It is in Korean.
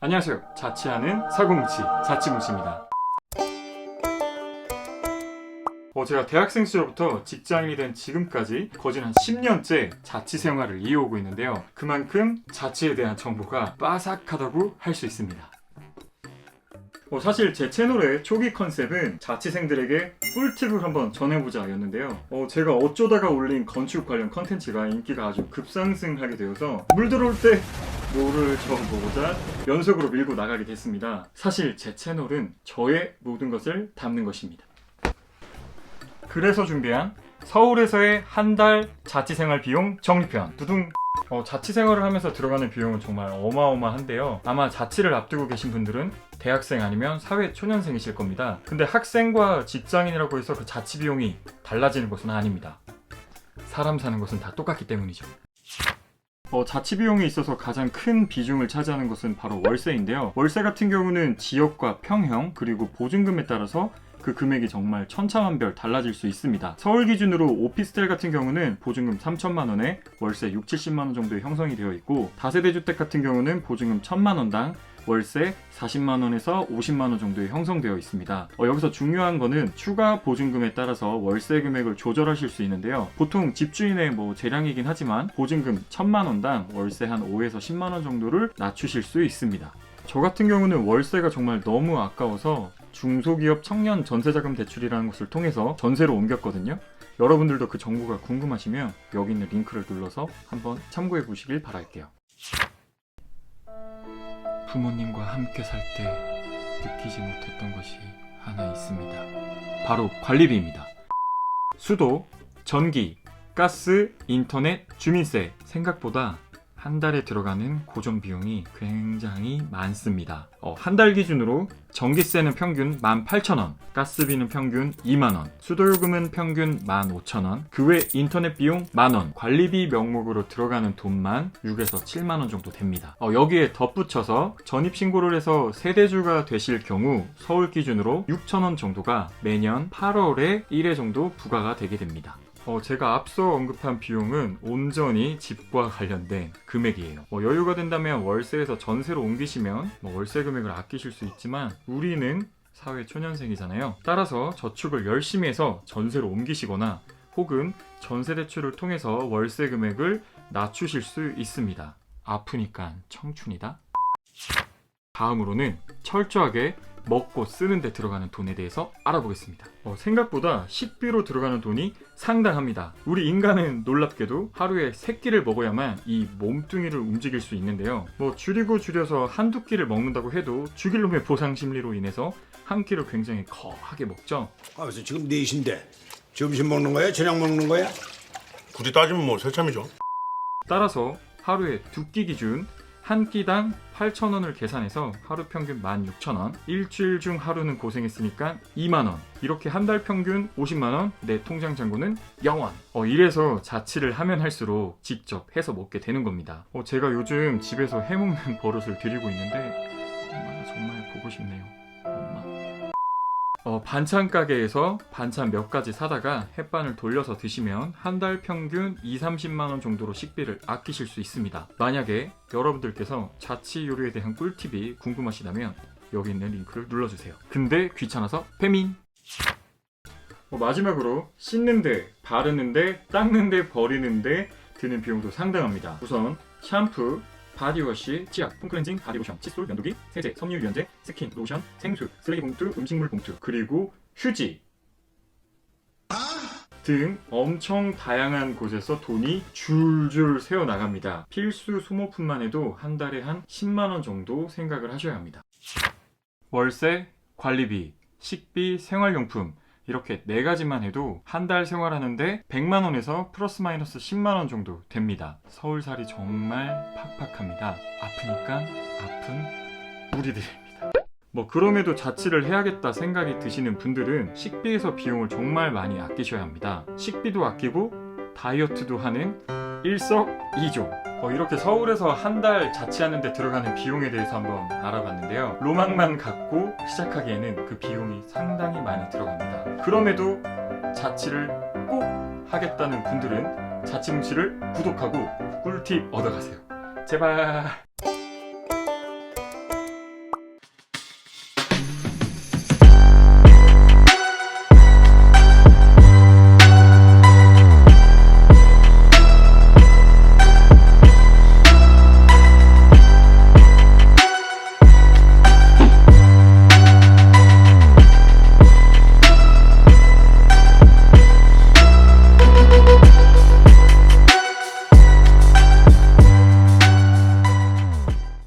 안녕하세요. 자취하는 사고뭉치 자취뭉치입니다. 제가 대학생 시절부터 직장인이 된 지금까지 거진 한 10년째 자취 생활을 이어오고 있는데요. 그만큼 자취에 대한 정보가 빠삭하다고 할 수 있습니다. 사실 제 채널의 초기 컨셉은 자취생들에게 꿀팁을 한번 전해보자 였는데요. 제가 어쩌다가 올린 건축 관련 컨텐츠가 인기가 아주 급상승하게 되어서 물 들어올 때 노를 처음 보고자 연속으로 밀고 나가게 됐습니다. 사실 제 채널은 저의 모든 것을 담는 것입니다. 그래서 준비한 서울에서의 한 달 자취생활 비용 정리편 두둥. 자취생활을 하면서 들어가는 비용은 정말 어마어마한데요. 아마 자취를 앞두고 계신 분들은 대학생 아니면 사회 초년생이실 겁니다. 근데 학생과 직장인이라고 해서 그 자취 비용이 달라지는 것은 아닙니다. 사람 사는 것은 다 똑같기 때문이죠. 자취 비용에 있어서 가장 큰 비중을 차지하는 것은 바로 월세인데요. 월세 같은 경우는 지역과 평형 그리고 보증금에 따라서 그 금액이 정말 천차만별 달라질 수 있습니다. 서울 기준으로 오피스텔 같은 경우는 보증금 3천만 원에 월세 6, 70만 원 정도에 형성이 되어 있고, 다세대 주택 같은 경우는 보증금 1,000만 원당 월세 40만 원에서 50만 원 정도에 형성되어 있습니다. 여기서 중요한 거는 추가 보증금에 따라서 월세 금액을 조절하실 수 있는데요. 보통 집주인의 재량이긴 하지만 보증금 1,000만 원당 월세 한 5에서 10만 원 정도를 낮추실 수 있습니다. 저 같은 경우는 월세가 정말 너무 아까워서 중소기업 청년 전세자금 대출이라는 것을 통해서 전세로 옮겼거든요. 여러분들도 그 정보가 궁금하시면 여기 있는 링크를 눌러서 한번 참고해 보시길 바랄게요. 부모님과 함께 살 때 느끼지 못했던 것이 하나 있습니다. 바로 관리비입니다. 수도, 전기, 가스, 인터넷, 주민세, 생각보다 한 달에 들어가는 고정 비용이 굉장히 많습니다. 한 달 기준으로 전기세는 평균 18,000원, 가스비는 평균 2만원, 수도요금은 평균 15,000원, 그 외 인터넷 비용 만원, 관리비 명목으로 들어가는 돈만 6에서 7만원 정도 됩니다. 여기에 덧붙여서 전입신고를 해서 세대주가 되실 경우 서울 기준으로 6,000원 정도가 매년 8월에 1회 정도 부과가 되게 됩니다. 제가 앞서 언급한 비용은 온전히 집과 관련된 금액이에요. 여유가 된다면 월세에서 전세로 옮기시면 월세 금액을 아끼실 수 있지만 우리는 사회 초년생이잖아요. 따라서 저축을 열심히 해서 전세로 옮기시거나 혹은 전세 대출을 통해서 월세 금액을 낮추실 수 있습니다. 아프니까 청춘이다. 다음으로는 철저하게 먹고 쓰는 데 들어가는 돈에 대해서 알아보겠습니다. 생각보다 식비로 들어가는 돈이 상당합니다. 우리 인간은 놀랍게도 하루에 3끼를 먹어야만 이 몸뚱이를 움직일 수 있는데요. 줄이고 줄여서 한두 끼를 먹는다고 해도 죽일 놈의 보상 심리로 인해서 한 끼를 굉장히 거하게 먹죠. 그래서 지금 4시인데 점심 먹는 거야? 저녁 먹는 거야? 굳이 따지면 새참이죠. 따라서 하루에 2끼 기준 한 끼당 8,000원을 계산해서 하루 평균 16,000원, 일주일 중 하루는 고생했으니까 2만원, 이렇게 한 달 평균 50만원, 내 통장 잔고는 0원. 이래서 자취를 하면 할수록 직접 해서 먹게 되는 겁니다. 제가 요즘 집에서 해먹는 버릇을 들이고 있는데 엄마가 정말 보고 싶네요. 엄마. 반찬 가게에서 반찬 몇 가지 사다가 햇반을 돌려서 드시면 한 달 평균 2-30만원 정도로 식비를 아끼실 수 있습니다. 만약에 여러분들께서 자취 요리에 대한 꿀팁이 궁금하시다면 여기 있는 링크를 눌러주세요. 근데 귀찮아서 페민! 마지막으로 씻는데, 바르는데, 닦는데, 버리는데 드는 비용도 상당합니다. 우선 샴푸, 바디워시, 치약, 폼클렌징, 바디로션, 칫솔, 면도기, 세제, 섬유유연제, 스킨, 로션, 생수, 쓰레기 봉투, 음식물 봉투, 그리고 휴지 등 엄청 다양한 곳에서 돈이 줄줄 새어나갑니다. 필수 소모품만 해도 한 달에 한 10만원 정도 생각을 하셔야 합니다. 월세, 관리비, 식비, 생활용품 이렇게 4가지만 해도 한 달 생활하는데 100만원에서 플러스 마이너스 10만원 정도 됩니다. 서울살이 정말 팍팍합니다. 아프니까 아픈 우리들입니다. 그럼에도 자취를 해야겠다 생각이 드시는 분들은 식비에서 비용을 정말 많이 아끼셔야 합니다. 식비도 아끼고 다이어트도 하는 일석이조. 이렇게 서울에서 한 달 자취하는 데 들어가는 비용에 대해서 한번 알아봤는데요. 로망만 갖고 시작하기에는 그 비용이 상당히 많이 들어갑니다. 그럼에도 자취를 꼭 하겠다는 분들은 자취뭉치를 구독하고 꿀팁 얻어가세요. 제발.